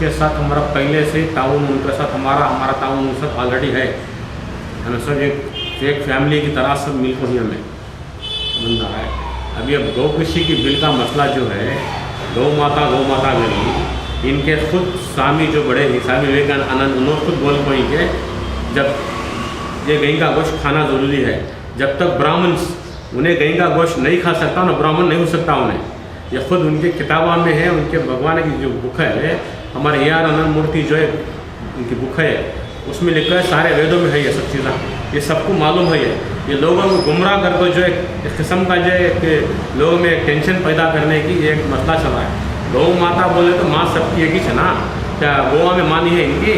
के साथ हमारा पहले से ताउन, उनके साथ हमारा ताउन उनके साथ ऑलरेडी है। हमें सब एक फैमिली की तरह सब मिलकर ही हमें बन रहा है। अभी अब गौ कृषि की बिल का मसला जो है, गौ माता गई, इनके खुद स्वामी जो बड़े स्वामी विवेकानंद उन्होंने खुद बोल पाई कि जब ये गाय का गोश्त खाना ज़रूरी है, जब तक ब्राह्मण उन्हें गाय का गोश्त नहीं खा सकता ना, ब्राह्मण नहीं हो सकता उन्हें। ये खुद उनके किताबों में है, उनके भगवान की जो बुक है, हमारे AR आनंद मूर्ति जो है उनकी बुक है, उसमें लिखा है, सारे वेदों में है ये सब चीज़ें, ये सबको मालूम है। ये लोगों को गुमराह करके जो एक किस्म का जो है लोगों में एक टेंशन पैदा करने की एक मसला चल रहा है। गौ माता बोले तो माँ सबकी एक ही है ना, क्या गोवा में माँ नहीं है इनकी?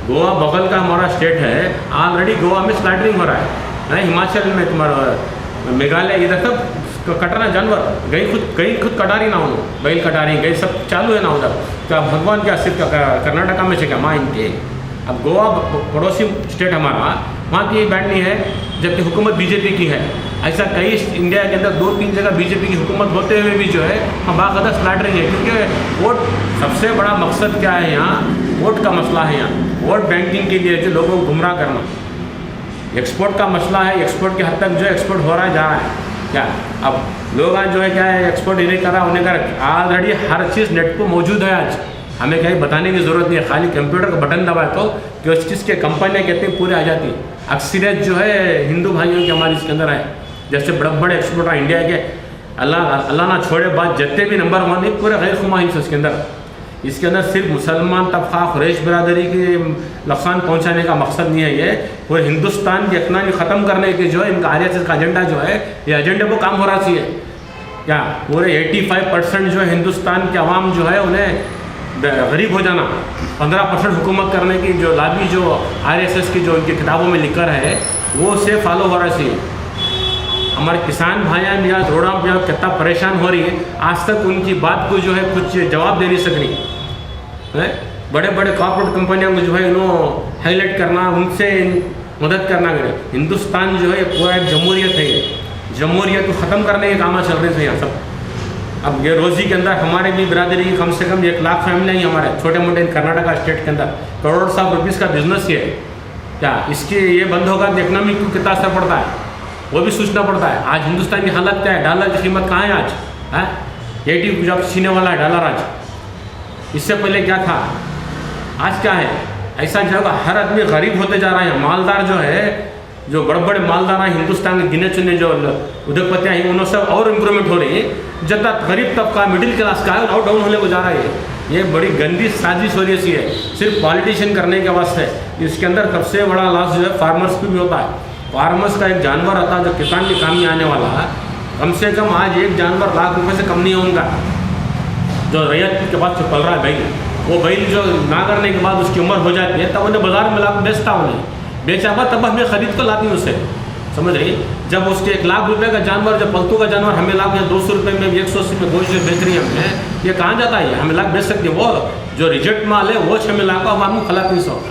गोवा बगल का हमारा स्टेट है, ऑलरेडी गोवा में स्लैटरिंग हो रहा है। हिमाचल में तुम्हारा मेघालय इधर सब कटना जानवर, गई खुद कटा रही ना, उन्होंने बैल कटा रही, गई सब चालू है ना उधर। क्या भगवान क्या सिर्फ कर्नाटका में से क्या माँ इनकी? अब गोवा पड़ोसी स्टेट हमारा, वहाँ की बैंड नहीं है, जबकि हुकूमत बीजेपी की है। ऐसा कई इंडिया के अंदर 2-3 जगह बीजेपी की हुकूमत होते हुए भी जो है हम बाकायदा स्लैटरिंग है, क्योंकि वोट सबसे बड़ा मकसद क्या है यहाँ, वोट का मसला है यहाँ। वोट बैंकिंग के लिए जो लोगों को गुमराह करना, एक्सपोर्ट का मसला है, एक्सपोर्ट की हद तक जो एक्सपोर्ट हो रहा है जा रहा है क्या। अब लोग आज जो है क्या है, एक्सपोर्ट इन्हें करा उन्हें करा, ऑलरेडी हर चीज़ नेट पर मौजूद है। आज हमें कहीं बताने की ज़रूरत नहीं है, खाली कंप्यूटर का बटन दबाए तो कि उस चीज़ के कंपनियाँ कहते हैं पूरे आ जाती है। अक्सरियत जो है हिंदू भाइयों की हमारे इसके अंदर है, जैसे बड़े बड़े एक्सपोर्टर इंडिया के, अल्लाह ना छोड़े बात, जितने भी नंबर 1 नहीं पूरे गैर खुमाइश इसके अंदर। इसके अंदर सिर्फ मुसलमान तबका कुरैश बिरादरी की नुकसान पहुंचाने का मकसद नहीं है, ये पूरे हिंदुस्तान की इकनॉमी ख़त्म करने के जो है इनका RSS का एजेंडा जो है, ये एजेंडे को काम हो रहा चाहिए क्या। पूरे 85% जो है हिंदुस्तान के अवाम जो है उन्हें गरीब हो जाना, 15% हुकूमत करने की जो लाबी जो RSS की जो उनकी किताबों में लिखकर है वो से फॉलो हो रहा चाहिए। हमारे किसान भाइयाँ या रोड़ा या कितना परेशान हो रही है, आज तक उनकी बात को जो है कुछ जवाब दे नहीं सक रही है। बड़े बड़े कॉर्पोरेट कंपनियों को जो है इन्हों हाईलाइट करना, उनसे मदद करना करे। हिंदुस्तान जो है पूरा एक जमहूरियत है, जमहूरियत को ख़त्म करने के काम चल रहे थे यहाँ सब। अब ये रोज़ी के अंदर हमारे भी बिरादरी की कम से कम 1 लाख फैमिली ही हमारे छोटे मोटे कर्नाटका स्टेट के अंदर करोड़ साहब रुपीज़ का बिजनेस है क्या। इसके ये बंद होगा तो इकनॉमी को कितना असर पड़ता है वो भी सोचना पड़ता है। आज हिंदुस्तान की हालत क्या है, डॉलर की कीमत कहाँ है आज है, 80 जब छीने वाला है डॉलर आज। इससे पहले क्या था, आज क्या है। ऐसा जगह हर आदमी गरीब होते जा रहा है। मालदार जो है, जो बड़े बड़े मालदार हैं हिंदुस्तान के गिने चुने जो उद्योगपतियाँ हैं, उन्होंने सब और इम्प्रूवमेंट हो रही है। जितना गरीब तबका मिडिल क्लास का है और डाउन होने को जा रहा है। ये बड़ी गंदी साजिश हो रही है, सिर्फ पॉलिटिशियन करने के वास्ते। इसके अंदर सबसे बड़ा लॉस जो है फार्मर्स को भी होता है। फार्मर्स का एक जानवर आता है जो किसान के काम में आने वाला है, कम से कम आज एक जानवर लाख रुपए से कम नहीं है उनका, जो रैयत के पास पल रहा है बैल। वो बैल जो ना करने के बाद उसकी उम्र हो जाती है, तब उन्हें बाजार में ला बेचता, उन्हें बेचा हुआ तब हमें खरीद कर लाती उसे, समझ रही। जब उसके 1 लाख रुपए का जानवर, जब पलतू का जानवर हमें लाख या 200 रुपये में 180 में गोश्त बेच रही है हमें, ये कहाँ जाता है, हमें लाख बेच सकती है। वो जो रिजेक्ट माल है वो 6 में लाख हम आपको खिला 300।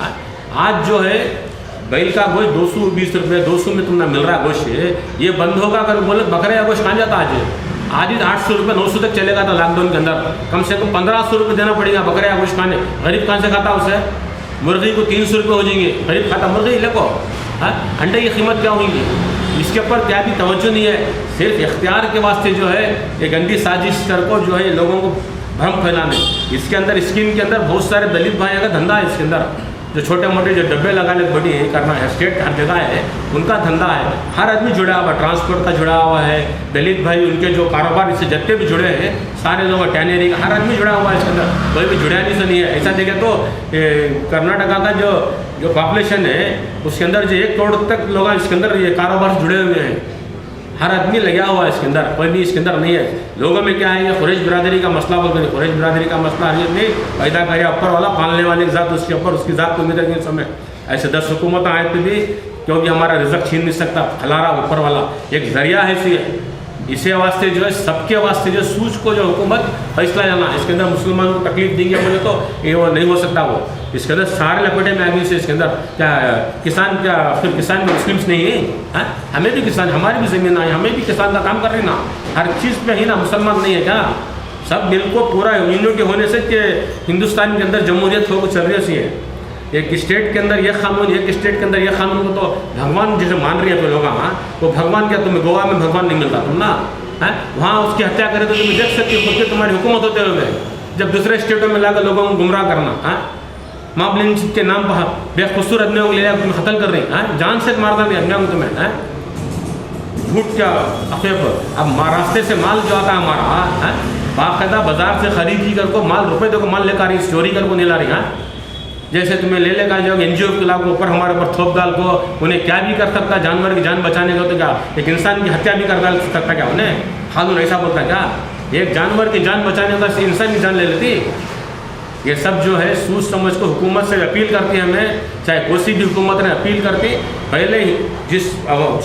आज जो है बैल का गोश्त 220 रुपये 200 में तुमने मिल रहा है गोश्त, ये बंद होगा। अगर बोले बकरे का गोश्त कहाँ जाता आज ही 800 रुपये 900 तक चलेगा था लॉकडाउन के अंदर। कम से कम 1500 रुपये देना पड़ेगा बकरे का गोश्त खाने। गरीब कहाँ से खाता उसे। मुर्गी को 300 रुपये हो जाएंगे, गरीब खाता मुर्गी ले को। अंडे की कीमत क्या होगी, इसके ऊपर क्या भी तवज्जो नहीं है। सिर्फ इख्तियार के वास्ते जो है ये गंदी साजिश कर को जो है लोगों को भ्रम फैलाने। इसके अंदर स्कीम के अंदर बहुत सारे दलित भाइयों का धंधा है। इसके अंदर जो छोटे मोटे जो डब्बे लगाने बड़ी है करना है, स्टेट हर जगह है, उनका धंधा है। हर आदमी जुड़ा हुआ, ट्रांसपोर्ट का जुड़ा हुआ है, दलित भाई उनके जो कारोबार इससे जितने भी जुड़े हैं सारे लोग, टैनरी का हर आदमी जुड़ा हुआ है इसके अंदर, कोई भी जुड़ा नहीं से नहीं है। ऐसा देखें तो कर्नाटका का जो पॉपुलेशन है उसके अंदर जो 1 करोड़ तक लोग इसके अंदर ये कारोबार से जुड़े हुए हैं। हर आदमी लगा हुआ है इसके अंदर, कोई भी इसके अंदर नहीं है। लोगों में क्या है, ये कुरैश बिरादरी का मसला बोलते हैं। कुरैश बिरादरी का मसला हर ने पैदा किया ऊपर वाला, पालने वाले की ज़ात उसके ऊपर, उसकी ज़ात को उम्मीद है समय। ऐसे 10 हुकूमत आए तो भी क्योंकि हमारा रिजक छीन नहीं सकता, फैला रहा ऊपर वाला एक जरिया है। इसे वास्ते जो है सबके वास्ते जो सूझ को जो हुकूमत फैसला जाना, इसके अंदर मुसलमान को तकलीफ देंगे बोले तो ये वो नहीं हो सकता। वो इसके अंदर सारे लपेटे में आगे से इसके अंदर क्या किसान, क्या फिर किसान में मुस्लिम्स नहीं है, हमें भी किसान, हमारी भी ज़मीन आई, हमें भी किसान का काम कर रहे ना, हर चीज़ पे ही ना, मुसलमान नहीं है क्या। सब मिल को पूरा यूनिटी होने से कि हिंदुस्तान के अंदर जमहूरियत हो चल रही है। एक स्टेट के अंदर यह कानून, एक स्टेट के अंदर यह कानून को तो भगवान जैसे मान रही है तो लोग, हाँ वो भगवान क्या, तुम्हें गोवा में भगवान नहीं मिलता तुम ना है, वहाँ उसकी हत्या करे तो तुम्हें देख सकते हो खुद तुम्हारी हुकूमत होते हुए, जब दूसरे स्टेटों में लाकर लोगों को गुमराह करना, हाँ मॉब लिंचिंग के नाम पर बेकसूर आदमियों को ले जाकर तुम्हें कत्ल कर रही है, जान से मारना नहीं आदमियों को तुम्हें, है झूठ क्या अफेफ। अब रास्ते से माल जो आता है हमारा है, बाकायदा बाजार से खरीदी कर को माल रुपये दे को माल लेकर रही, चोरी कर को नहीं ला रही है। जैसे तुम्हें ले लेगा जो NGO के लाभ ऊपर हमारे ऊपर थोप डाल को, उन्हें क्या भी कर सकता, जानवर की जान बचाने का तो क्या, एक इंसान की हत्या भी कर डाल सकता क्या, उन्हें कानून ऐसा बोलता क्या, एक जानवर की जान बचाने का इंसान की जान ले लेती। ये सब जो है सोच समझ को हुकूमत से अपील करती है हमें, चाहे कोई भी हुकूमत ने अपील करती, पहले ही जिस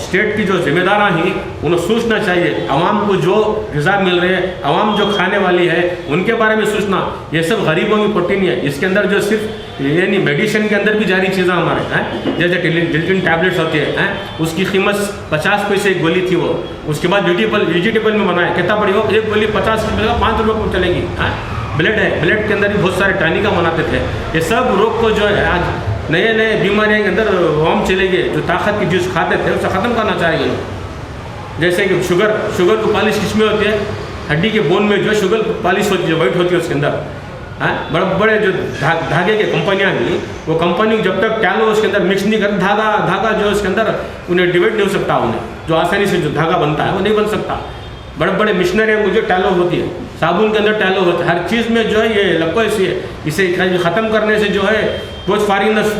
स्टेट की जो जिम्मेदार ही उन्हें सोचना चाहिए, आवाम को जो ग़िज़ा मिल रही है, आवाम जो खाने वाली है उनके बारे में सोचना। ये सब गरीबों की प्रोटीन है, इसके अंदर जो सिर्फ यानी मेडिसिन के अंदर भी जारी चीज़ें हमारे हैं, जैसे डिल्टिन टैबलेट्स होती है, उसकी कीमत 50 पैसे एक गोली थी वो, उसके बाद वेजिटेबल में बनाए कितना बड़ी हो, एक गोली 50 रुपये का 5 रुपये को चलेगी। ब्लड है, ब्लड के अंदर भी बहुत सारे टानिका बनाते थे। ये सब रोग को जो है आज नए नए बीमारियों के अंदर हम चले गए, जो ताकत की चीज़ खाते थे उसे ख़त्म करना चाहेंगे लोग। जैसे कि शुगर को पॉलिश किसमें होती है, हड्डी के बोन में जो है शुगर पॉलिश होती है, वाइट होती है उसके अंदर, हाँ बड़े बड़े जो धागे की कंपनियाँ भी, वो कंपनी जब तक टैलो उसके अंदर मिक्स नहीं कर, धागा जो उसके अंदर उन्हें डिवाइड नहीं हो सकता, उन्हें जो आसानी से जो धागा बनता है वो नहीं बन सकता। बड़े बड़े मिशनरी में जो टैलो होती है, साबुन के अंदर टैलो होता है, हर चीज़ में जो है ये लगभग ऐसी है। इसे ख़त्म करने से जो है कुछ फॉरिनर्स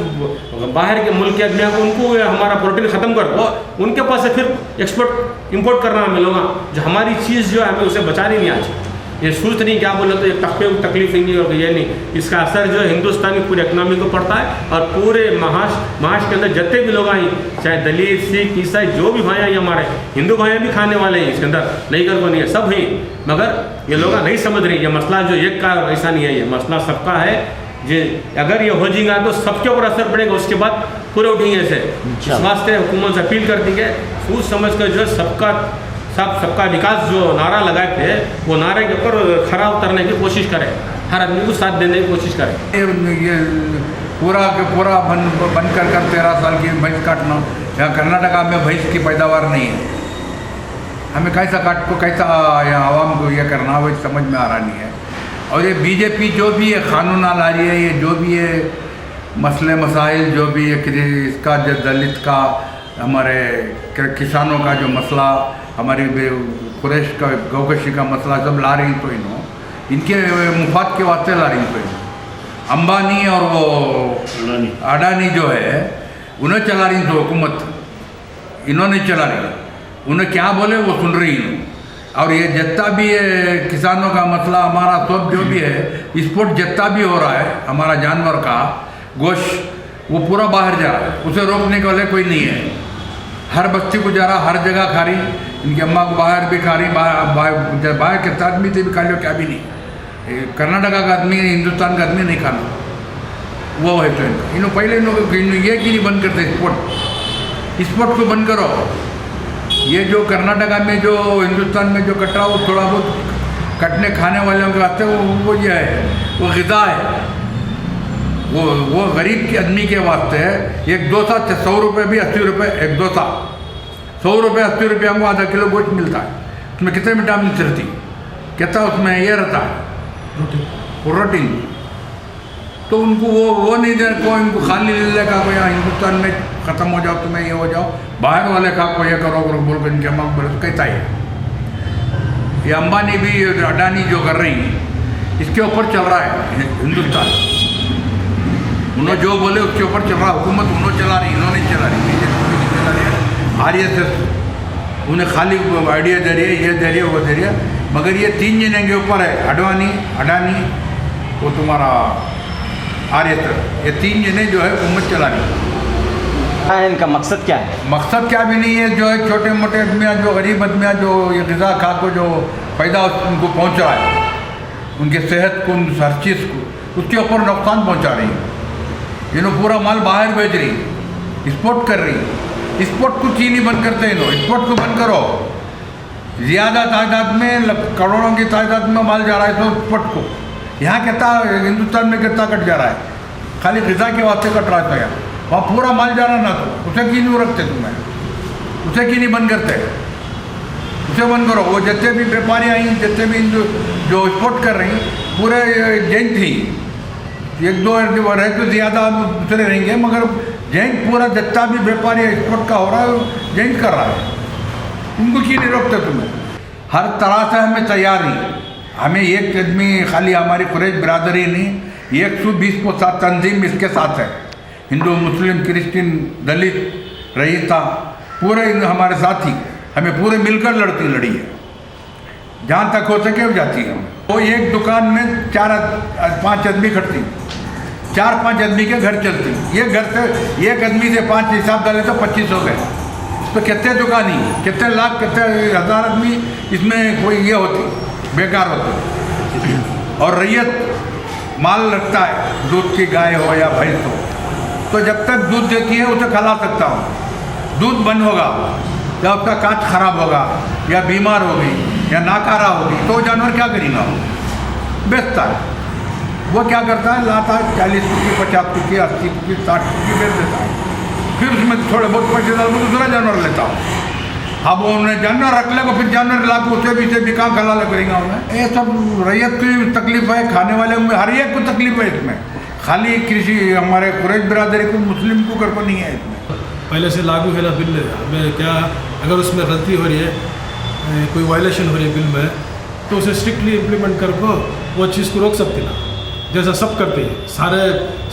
बाहर के मुल्क के आदमी को, उनको हमारा प्रोटीन ख़त्म कर दो, उनके पास से फिर एक्सपोर्ट इंपोर्ट करना मिलेगा, जो हमारी चीज़ जो है हमें उसे बचा नहीं आज। ये सूरत नहीं क्या बोले तो एक तकलीफ ही नहीं होगी, ये नहीं, इसका असर जो है हिंदुस्तान की पूरी इकनॉमी को पड़ता है और पूरे महाराष्ट्र के अंदर जितने भी लोग आए, चाहे दलित सिख ईसाई जो भी भाई हैं हमारे, हिंदू भाई भी खाने वाले हैं इसके अंदर, नहीं कर को नहीं है, सब हैं, मगर ये लोग नहीं समझ रहे। ये मसला जो एक का ऐसा नहीं है, ये मसला सबका है। जे अगर ये हो जाएगा तो सबके ऊपर असर पड़ेगा, उसके बाद पूरे उठेंगे ऐसे। इस वास्ते हुकूमत से अपील करती है, सोच समझ कर जो है सबका विकास जो नारा लगाए थे, वो नारे के ऊपर खरा उतरने की कोशिश करें, हर आदमी को साथ देने की कोशिश करें। ये पूरा के पूरा बंद कर 13 साल की भैंस काटना, यहाँ कर्नाटका में भैंस की पैदावार नहीं है, हमें कैसा यहाँ आवाम को ये करना वो समझ में आ रहा नहीं है। और ये बीजेपी जो भी ये कानून ला रही है, ये जो भी ये मसले मसाइल जो भी ये इसका जो दलित का, हमारे किसानों का जो मसला, हमारी कुरैश का गौकशी का मसला सब ला रही तो इनके मुफाद के वास्ते ला रही तो अंबानी और वो अडानी जो है उन्हें चला रही तो हुकूमत, इन्होंने चला रही, उन्हें क्या बोले वो सुन रही हूँ। और ये जितना भी ये किसानों का मसला, हमारा सब जो भी है एक्सपोर्ट जितना भी हो रहा है, हमारा जानवर का गोश्त वो पूरा बाहर जा रहा है, उसे रोकने के वाले कोई नहीं है। हर बच्चे को जा रहा, हर जगह खा रही, इनकी अम्मा को बाहर भी खा रही, बाहर के आदमी से भी खा लो, क्या भी नहीं। कर्नाटका का आदमी, हिंदुस्तान का आदमी नहीं खाना, वो है तो इनका। इन्होंने पहले ये कि नहीं बंद करते एक्सपोर्ट को बंद करो। ये जो कर्नाटका में जो हिंदुस्तान में जो कट रहा वो थोड़ा बहुत कटने खाने वालों के वास्ते वो ये है, वो ग़िज़ा है, वो गरीब के आदमी के वास्ते है। एक डोसा 100 रुपये भी 80 रुपये, एक डोसा 100 रुपये 80 रुपये हमको आधा किलो गोश्त मिलता है, उसमें कितने विटामिन रहती, कितना उसमें ये रहता है प्रोटीन। तो उनको वो नहीं दे को, इनको खाली ले लेगा को यहाँ हिंदुस्तान में ख़त्म हो जाओ, तुम्हें ये हो जाओ, बाहर वाले खा को ये करो बोल कर इनके अम्मा बोले तो कहता है। ये अंबानी भी अडानी जो कर रही इसके ऊपर चल रहा है हिंदुस्तान, उन्होंने जो बोले उसके ऊपर चल रहा, हुकूमत उन्होंने चला रही, इन्होंने चला रही, बीजेपी नहीं चला रही है। RSS उन्हें खाली आइडिया दे रही है, ये दे रही है, वो दे रही है, मगर ये 3 जने के ऊपर है, अडानी वो तुम्हारा RSS, ये 3 जने जो है हुकूमत चला रही है। इनका मकसद क्या है? मकसद क्या भी नहीं है, जो है छोटे मोटे आदमियाँ, जो गरीब आदमियाँ, जो ये ग़िज़ा खा को जो फ़ायदा उनको पहुँच रहा है, उनके सेहत को, हर चीज़ को, उसके ऊपर नुकसान पहुँचा रही है। इन्होंने पूरा माल बाहर भेज रही, एक्सपोर्ट कर रही, एक्सपोर्ट को चीनी बंद करते हैं, एक्सपोर्ट को बंद करो। ज़्यादा तादाद में करोड़ों की तादाद में माल जा रहा है तो पट को यहाँ कितना हिंदुस्तान में कितना कट जा रहा है, खाली ग़िज़ा के वास्ते कट रहा था यहाँ, वहाँ पूरा माल जा रहा ना, तो उसे क्यों नहीं रखते तुम्हें, उसे क्यों नहीं बंद करते, उसे बंद करो। वो जितने भी व्यापारी आई, जितने भी जो एक्सपोर्ट कर रही पूरे जैन थी, एक दो रहे तो ज़्यादा दूसरे रहेंगे, मगर जैन पूरा जितना भी व्यापारी एक्सपोर्ट का हो रहा है जैन कर रहा है, उनको क्यों नहीं रोकते तुम्हें। हर तरह से हमें तैयार नहीं, हमें एक आदमी खाली हमारी कुरैश बिरादरी नहीं, 120 को साथ तंजीम इसके साथ है, हिंदू मुस्लिम क्रिश्चियन दलित रईता पूरे हमारे साथ ही, हमें पूरे मिलकर लड़ी है, जहाँ तक हो सके जाती है। वो एक दुकान में 4-5 आदमी खड़ती, 4-5 आदमी के घर चलती, ये घर से एक आदमी से 5 हिसाब डाले तो 25 हो गए, तो कितने दुकानी, कितने लाख, कितने हज़ार आदमी इसमें कोई ये होती, बेकार होती। और रैयत माल रखता है, दूध की गाय हो या भैंस हो, तो जब तक दूध देती है उसे खिला सकता हूँ, दूध बंद होगा या उसका कांच खराब होगा या बीमार होगी या नाकारा होगी तो जानवर क्या करेगा, बेचता है। वो क्या करता है, लाता है 40 रुपये, 50 रुपये, 80 रुपये, 60 रुपये बेच देता है, फिर उसमें थोड़े बहुत पैसे डाल कर दूसरा जानवर लेता हूँ। अब उन्हें जानवर रख लेगा, फिर जानवर ला के उसे भी कहाँ खिला करेगा उन्हें। ये सब रैयत की तकलीफ है, खाने वाले में हर एक को तकलीफ है इसमें, खाली कृषि हमारे कुरैश बिरादरी को मुस्लिम को कर को नहीं है इसमें। पहले से लागू है ना बिल, हमें क्या अगर उसमें गलती हो रही है, कोई वायलेशन हो रही है बिल में, तो उसे स्ट्रिक्टली इम्प्लीमेंट कर को वो चीज़ को रोक सकती ना, जैसा सब करते हैं,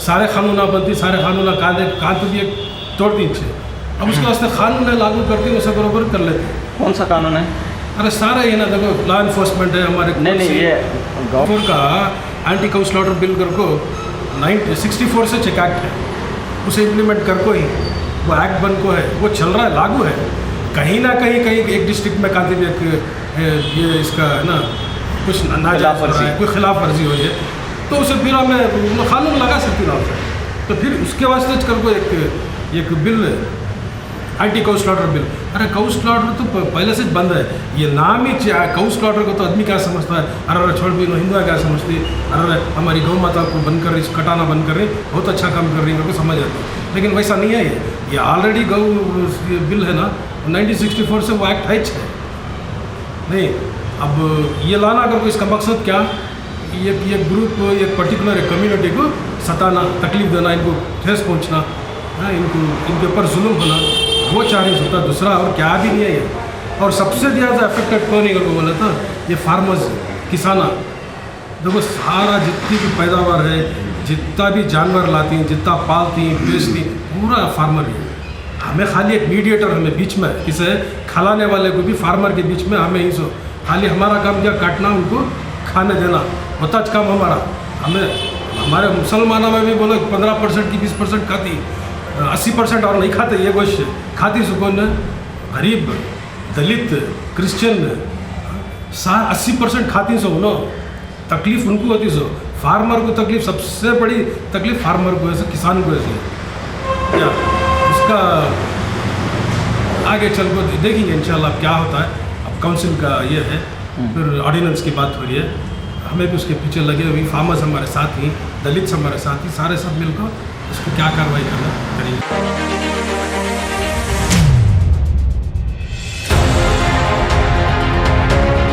सारे कानून बनती, सारे कानून कान तो भी एक तोड़ती इच्छे, अब उसके वास्ते कानून लागू करती है, उसे बराबर कर लेते हैं। कौन सा कानून है? अरे सारा ये ना, देखो लॉ इन्फोर्समेंट है हमारे, नहीं ये गवर्नमेंट का एंटी काउ स्लॉटर बिल कर को 1964 से चेक एक्ट है, उसे इम्प्लीमेंट कर को ही वो एक्ट बन को है, वो चल रहा है, लागू है। कहीं ना कहीं एक डिस्ट्रिक्ट में कांति भी ये इसका है ना कुछ नाजायज़ हो रहा है, कोई खिलाफ वर्जी हो जाए, तो उसे फिर हमें कानून लगा सकती ना उसे, तो फिर उसके वास्ते कर को एक bill anti cow slaughter bill. अरे काउ स्लॉटर तो पहले से बंद है, ये नाम ही काउ स्लॉटर को तो आदमी क्या समझता है, अरे छोड़ भी हिंदुआ क्या समझती, अरे हमारी गौ माता को बंद कर रही, कटाना बंद कर रही, बहुत अच्छा काम कर रही है, मेरे को समझ आती है, लेकिन वैसा नहीं है। ये ऑलरेडी गौ बिल है ना, 1964 से वो एक्ट है नहीं। अब ये लाना अगर इसका मकसद क्या, ये ग्रुप, एक पर्टिकुलर एक कम्युनिटी को सताना, तकलीफ देना, इनको ठेस पहुँचना, इनके ऊपर जुल्म होना, वो चाह नहीं सकता, दूसरा और क्या भी नहीं है ये। और सबसे ज़्यादा अफेक्टेड कौन है को बोला था, ये फार्मर्स, किसाना। देखो सारा जितनी भी पैदावार है, जितना भी जानवर लाती हैं, जितना पालती हैं, बेचती, पूरा फार्मर ही है। हमें खाली एक मीडिएटर, हमें बीच में किसे खिलाने वाले को भी फार्मर के बीच में हमें ही सो खाली हमारा काम क्या काटना, उनको खाने देना होता काम हमारा। हमें हमारे मुसलमानों में भी बोलो 15% की 20% खाती, 80% और नहीं खाते, ये गोश्त खाती सुकून, गरीब दलित क्रिश्चियन 80% खाती सो नो, तकलीफ उनको होती सो। फार्मर को तकलीफ, सबसे बड़ी तकलीफ फार्मर को है, किसान को ऐसे क्या, उसका आगे चल को देखेंगे इंशाल्लाह क्या होता है। अब काउंसिल का ये है, फिर ऑर्डिनेंस की बात हो रही है, हमें भी उसके पीछे लगे हुए, फार्मर्स हमारे साथ ही, दलित हमारे साथ ही, सारे सब मिलकर उसको क्या कार्रवाई करना करेंगे।